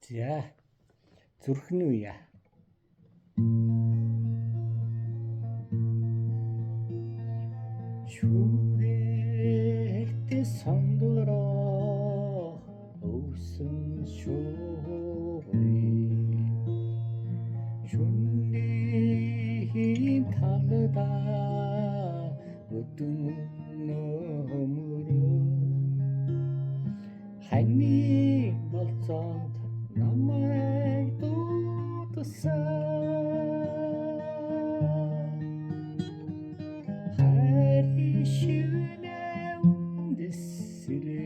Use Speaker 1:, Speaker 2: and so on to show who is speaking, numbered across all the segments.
Speaker 1: За зүрхэн үе. Шүрэгтэй сондороо өвсөн шуугий шүнний талдаа өдөн нөмөрөө хани болцоод намайг дуудсан хари шивнэ үндэсрэнэ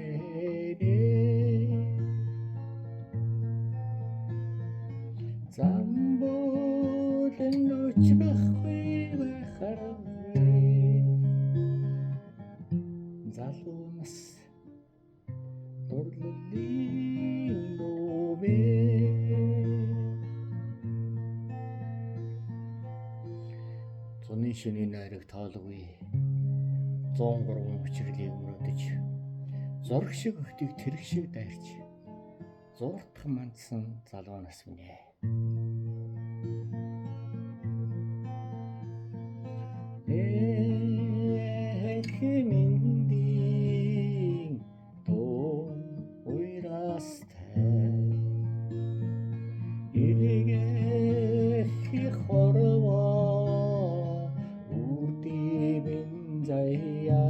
Speaker 1: замболын өчрөхгүй байхаргүй залуунас дурлалын нөмэ зуны шөнийн нойрог тоолгүй 103 хүчрлийг өрөөдөж зураг шиг өгтийг тэрэг шиг дайрч зууртах мандсан залуунаас минь хэмэндийн дуу уйрастай иргэхи хорвоо үрдибэн заяа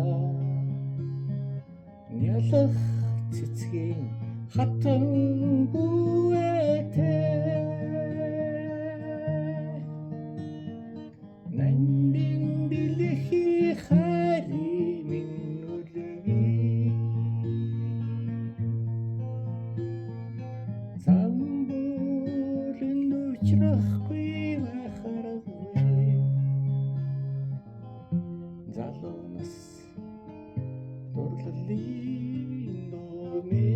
Speaker 1: нялах цэцгийн хатан бүэтэй нандин дэлхи хари минь үлгий замболын өчрөхгүй байхаргүй залуунас дурлалын нөмэ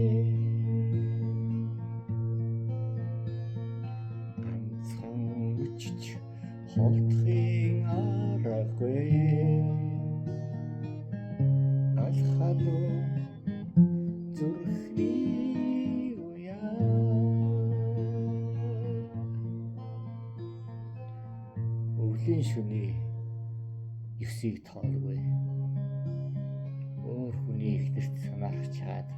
Speaker 1: ганцхан үчиж холдохын аргагүй алхалуу зүрхний уяа өвлийн шөнийн 9-ийг тоолгүй өөр хүний ихнэрт санаарч чаад